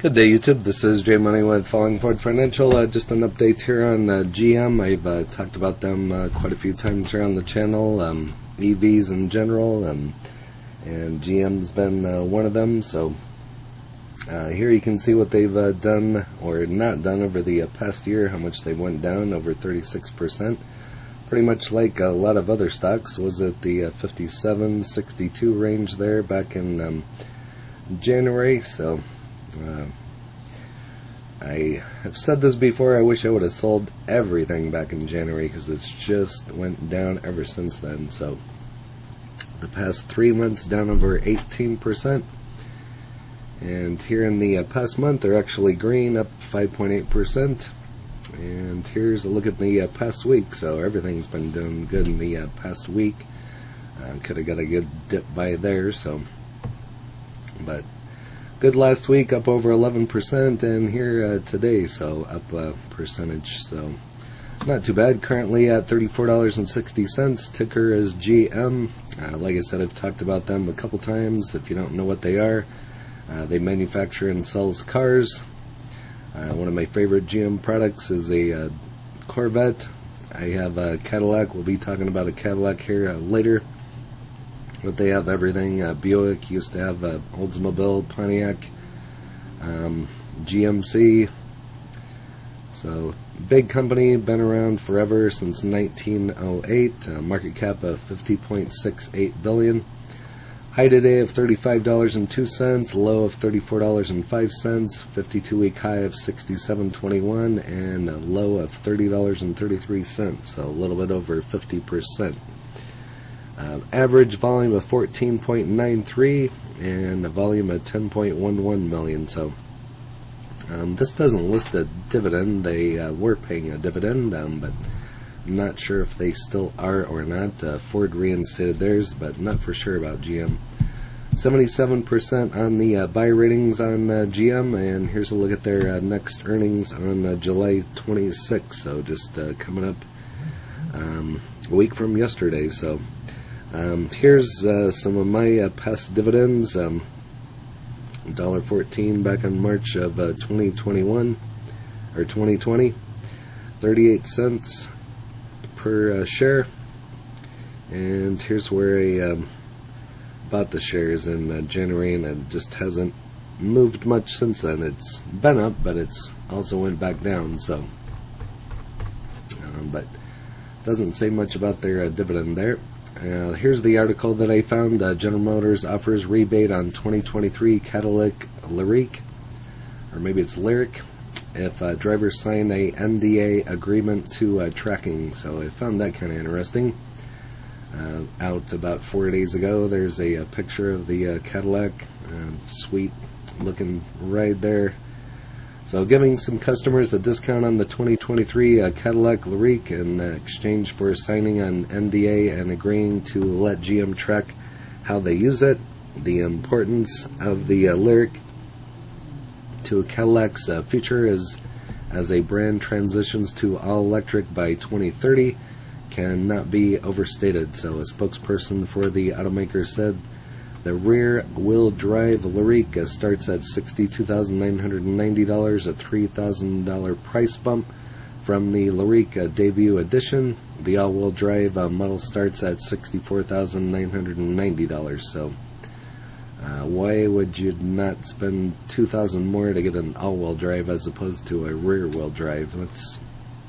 Good day, YouTube. This is Jay Money with Falling Forward Financial. Just an update here on GM. I've talked about them quite a few times here on the channel, EVs in general, and GM's been one of them. So here you can see what they've done or not done over the past year, how much they went down, over 36%. Pretty much like a lot of other stocks. Was at the 57, 62 range there back in January. So I have said this before, I wish I would have sold everything back in January because it's just went down ever since then. So the past 3 months down over 18%, and here in the past month they're actually green, up 5.8%. And here's a look at the past week. So everything's been doing good in the past week. Could have got a good dip by there, so but good last week, up over 11%, and here today, so up a percentage, so not too bad. Currently at $34.60. Ticker is GM. Like I said, I've talked about them a couple times. If you don't know what they are, they manufacture and sells cars. One of my favorite GM products is a Corvette. I have a Cadillac. We'll be talking about a Cadillac here later. But they have everything. Buick used to have Oldsmobile, Pontiac, GMC. So big company, been around forever, since 1908. Market cap of $50.68 billion. High today of $35.02, low of $34.05, 52-week high of $67.21, and a low of $30.33, so a little bit over 50%. Average volume of 14.93 and a volume of 10.11 million. So this doesn't list a dividend. They were paying a dividend, but I'm not sure if they still are or not. Ford reinstated theirs, but not for sure about GM. 77% on the buy ratings on GM, and here's a look at their next earnings on July 26th. So just coming up a week from yesterday. So here's some of my past dividends. $1.14 back in March of 2021 or 2020, 38 cents per share. And here's where I bought the shares in January, and it just hasn't moved much since then. It's been up, but it's also went back down. So, but doesn't say much about their dividend there. Here's the article that I found. General Motors offers rebate on 2023 Cadillac Lyriq, or maybe it's Lyriq, if drivers sign a NDA agreement to tracking. So I found that kind of interesting. Out about 4 days ago, there's a picture of the Cadillac, sweet looking ride there. So giving some customers a discount on the 2023 Cadillac Lyriq in exchange for signing an NDA and agreeing to let GM track how they use it. The importance of the Lyriq to Cadillac's future is, as a brand transitions to all-electric by 2030, cannot be overstated. So a spokesperson for the automaker said the rear-wheel drive Lyriq starts at $62,990, a $3,000 price bump from the Lyriq debut edition. The all-wheel drive model starts at $64,990. So why would you not spend $2,000 more to get an all-wheel drive as opposed to a rear-wheel drive? That's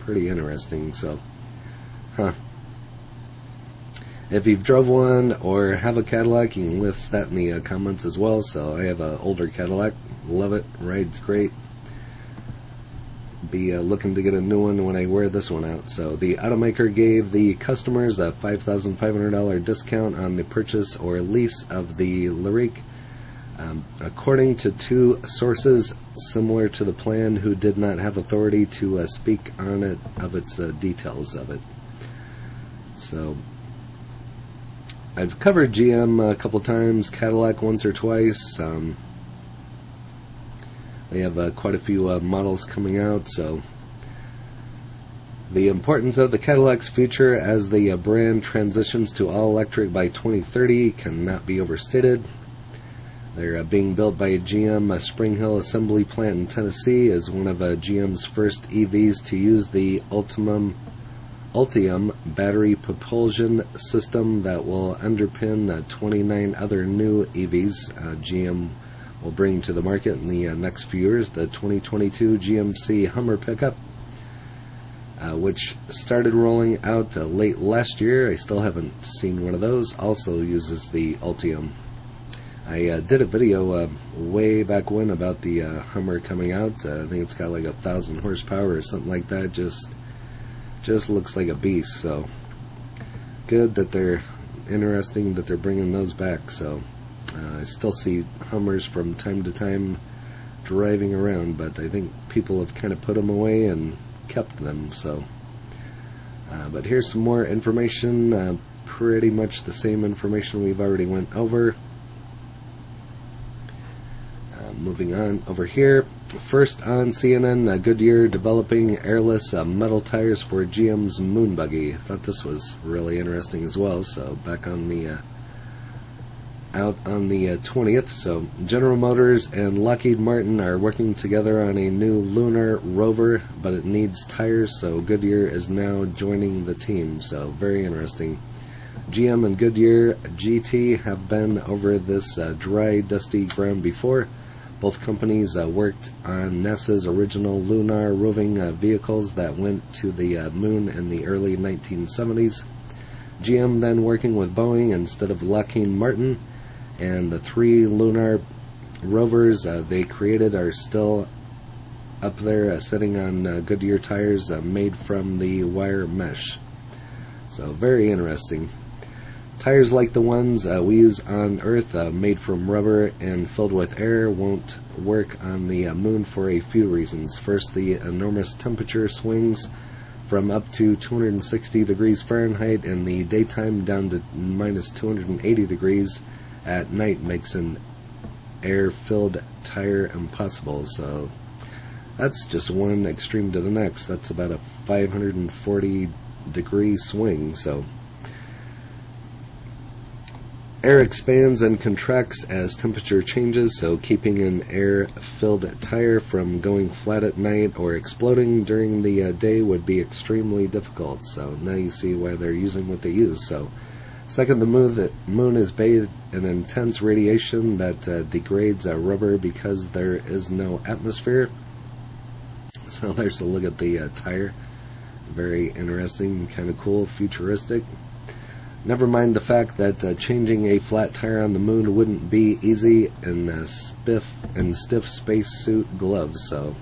pretty interesting. So, if you've drove one or have a Cadillac, you can list that in the comments as well. So I have an older Cadillac, love it, rides great. Be looking to get a new one when I wear this one out. So the automaker gave the customers a $5,500 discount on the purchase or lease of the Lyriq, according to two sources similar to the plan who did not have authority to speak on it, of its details of it. So I've covered GM a couple times, Cadillac once or twice. They have quite a few models coming out. So the importance of the Cadillac's future as the brand transitions to all-electric by 2030 cannot be overstated. They're being built by GM. Spring Hill Assembly Plant in Tennessee is one of GM's first EVs to use the Ultium battery propulsion system that will underpin 29 other new EVs GM will bring to the market in the next few years. The 2022 GMC Hummer pickup, which started rolling out late last year. I still haven't seen one of those. Also uses the Ultium. I did a video way back when about the Hummer coming out. I think it's got like 1,000 horsepower or something like that. Just looks like a beast. So good that they're interesting that they're bringing those back. So I still see Hummers from time to time driving around, but I think people have kind of put them away and kept them. So but here's some more information, pretty much the same information we've already went over. Moving on over here, first on CNN, Goodyear developing airless metal tires for GM's Moon Buggy. I thought this was really interesting as well. So back on the out on the 20th. So General Motors and Lockheed Martin are working together on a new lunar rover, but it needs tires, so Goodyear is now joining the team. So very interesting. GM and Goodyear GT have been over this dry, dusty ground before. Both companies worked on NASA's original lunar roving vehicles that went to the moon in the early 1970s. GM then working with Boeing instead of Lockheed Martin, and the 3 lunar rovers they created are still up there sitting on Goodyear tires made from the wire mesh. So very interesting. Tires like the ones we use on Earth, made from rubber and filled with air, won't work on the moon for a few reasons. First, the enormous temperature swings from up to 260 degrees Fahrenheit in the daytime down to minus 280 degrees at night makes an air-filled tire impossible. So that's just one extreme to the next. That's about a 540 degree swing. So air expands and contracts as temperature changes, so keeping an air-filled tire from going flat at night or exploding during the day would be extremely difficult. So now you see why they're using what they use. So second, the moon is bathed in intense radiation that degrades rubber because there is no atmosphere. So there's a look at the tire. Very interesting, kind of cool, futuristic. Never mind the fact that changing a flat tire on the moon wouldn't be easy in stiff spacesuit gloves. So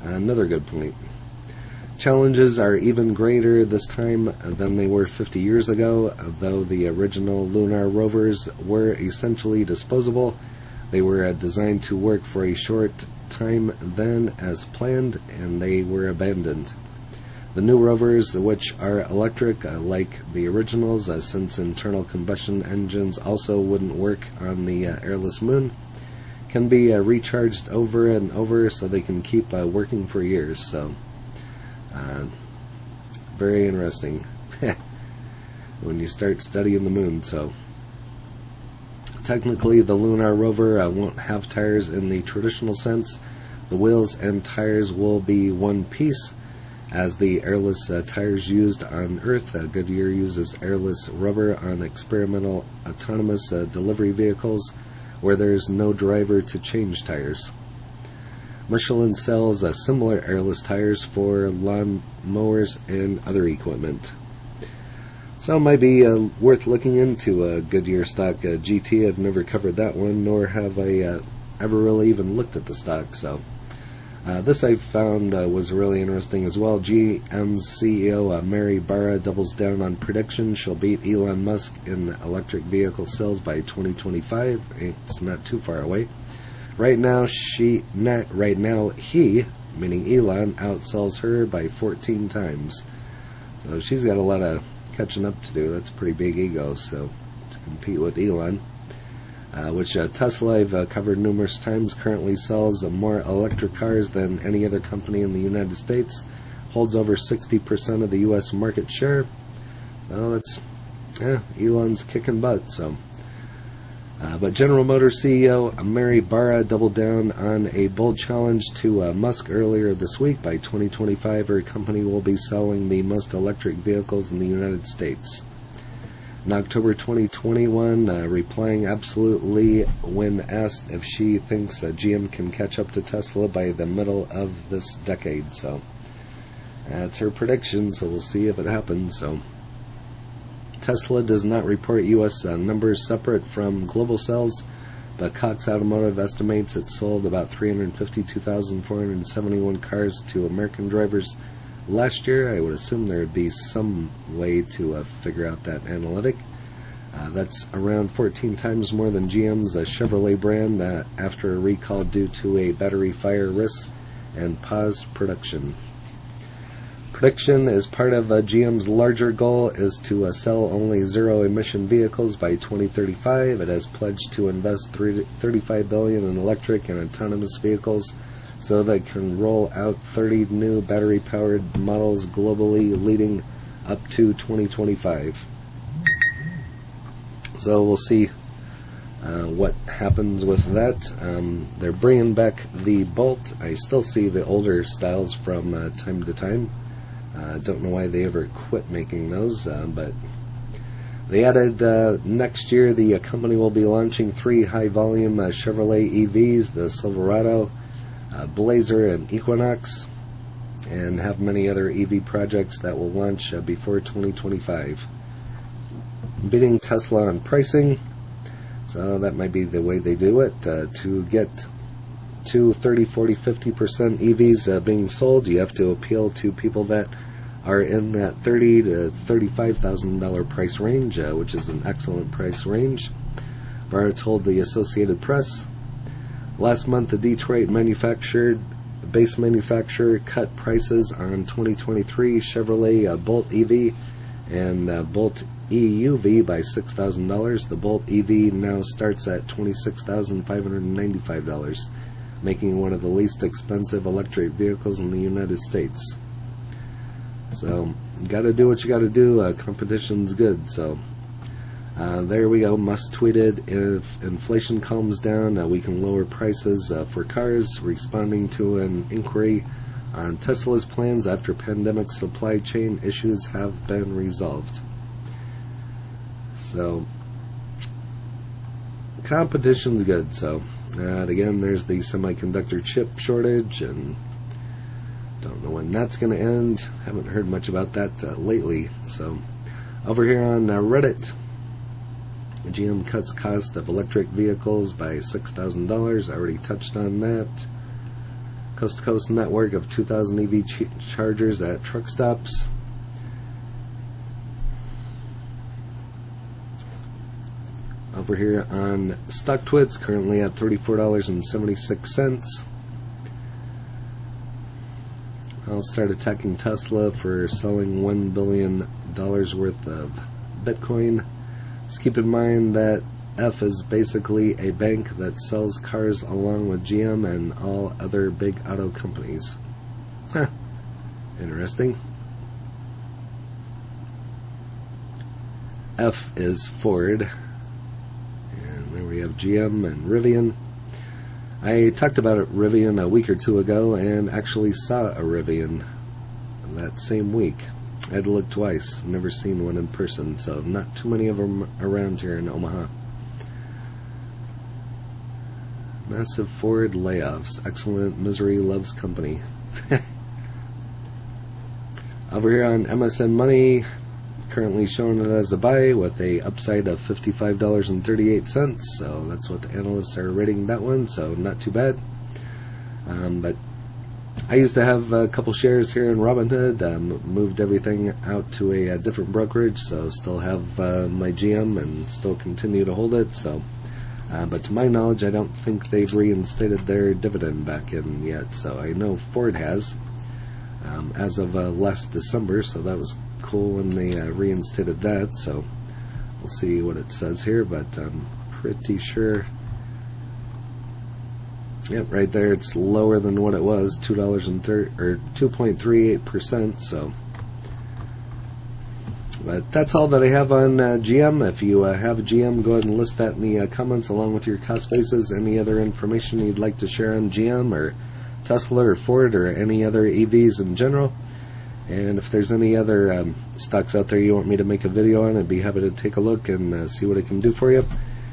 another good point. Challenges are even greater this time than they were 50 years ago. Though the original lunar rovers were essentially disposable, they were designed to work for a short time then as planned, and they were abandoned. The new rovers, which are electric like the originals, since internal combustion engines also wouldn't work on the airless moon, can be recharged over and over so they can keep working for years. So very interesting when you start studying the moon. So technically the lunar rover won't have tires in the traditional sense. The wheels and tires will be one piece. As the airless tires used on Earth, Goodyear uses airless rubber on experimental autonomous delivery vehicles where there's no driver to change tires. Michelin sells similar airless tires for lawn mowers and other equipment. So it might be worth looking into a Goodyear stock GT. I've never covered that one, nor have I ever really even looked at the stock. So this I found was really interesting as well. GM's CEO Mary Barra doubles down on prediction she'll beat Elon Musk in electric vehicle sales by 2025. It's not too far away. Right now, he, meaning Elon, outsells her by 14 times. So she's got a lot of catching up to do. That's a pretty big ego, so to compete with Elon. Which Tesla, I've covered numerous times, currently sells more electric cars than any other company in the United States, holds over 60% of the U.S. market share. Well, that's, Elon's kicking butt. So But General Motors CEO Mary Barra doubled down on a bold challenge to Musk earlier this week. By 2025, her company will be selling the most electric vehicles in the United States. In October 2021, replying absolutely when asked if she thinks that GM can catch up to Tesla by the middle of this decade. So that's her prediction, so we'll see if it happens. So Tesla does not report U.S. Numbers separate from global sales, but Cox Automotive estimates it sold about 352,471 cars to American drivers last year. I would assume there would be some way to figure out that analytic. That's around 14 times more than GM's Chevrolet brand after a recall due to a battery fire risk and paused production. Production is part of GM's larger goal is to sell only zero-emission vehicles by 2035. It has pledged to invest $35 billion in electric and autonomous vehicles so they can roll out 30 new battery-powered models globally leading up to 2025. So we'll see what happens with that. They're bringing back the Bolt. I still see the older styles from time to time. Don't know why they ever quit making those, but they added next year the company will be launching 3 high-volume Chevrolet EVs, the Silverado, Blazer, and Equinox, and have many other EV projects that will launch before 2025. Beating Tesla on pricing, so that might be the way they do it. To get to 30, 40, 50% EVs being sold, you have to appeal to people that are in that $30,000 to $35,000 price range, which is an excellent price range. Barra told the Associated Press, last month the Detroit base manufacturer cut prices on 2023 Chevrolet Bolt EV and Bolt EUV by $6,000. The Bolt EV now starts at $26,595, making one of the least expensive electric vehicles in the United States. So, you gotta do what you gotta do. Competition's good. So, there we go. Musk tweeted, if inflation calms down, we can lower prices for cars, responding to an inquiry on Tesla's plans after pandemic supply chain issues have been resolved. So, competition's good. So, again, there's the semiconductor chip shortage, and don't know when that's going to end. Haven't heard much about that lately. So, over here on Reddit, GM cuts cost of electric vehicles by $6,000. I already touched on that. Coast to coast network of 2,000 EV chargers at truck stops. Over here on StockTwits, currently at $34.76. I'll start attacking Tesla for selling $1 billion worth of Bitcoin. Just keep in mind that F is basically a bank that sells cars along with GM and all other big auto companies. Huh. Interesting. F is Ford. And there we have GM and Rivian. I talked about Rivian a week or two ago and actually saw a Rivian that same week. I had to look twice. Never seen one in person, so not too many of them around here in Omaha. Massive Ford layoffs. Excellent misery loves company. Over here on MSN Money, currently showing it as a buy with a upside of $55.38. So that's what the analysts are rating that one. So not too bad. But I used to have a couple shares here in Robinhood. Moved everything out to a different brokerage. So still have my GM and still continue to hold it. So. But to my knowledge, I don't think they've reinstated their dividend back in yet. So I know Ford has, as of last December. So that was cool when they reinstated that. So we'll see what it says here. But I'm pretty sure. Yep, right there. It's lower than what it was, $2.38%. So But that's all that I have on GM. If you have a GM, go ahead and list that in the comments along with your cost basis. Any other information you'd like to share on GM or Tesla or Ford or any other EVs in general. And if there's any other stocks out there you want me to make a video on, I'd be happy to take a look and see what I can do for you.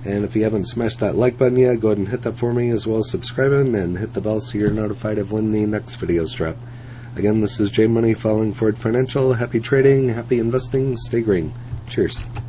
And if you haven't smashed that like button yet, go ahead and hit that for me, as well as subscribing and hit the bell so you're notified of when the next videos drop. Again, this is J Money following Ford Financial. Happy trading, happy investing, stay green. Cheers.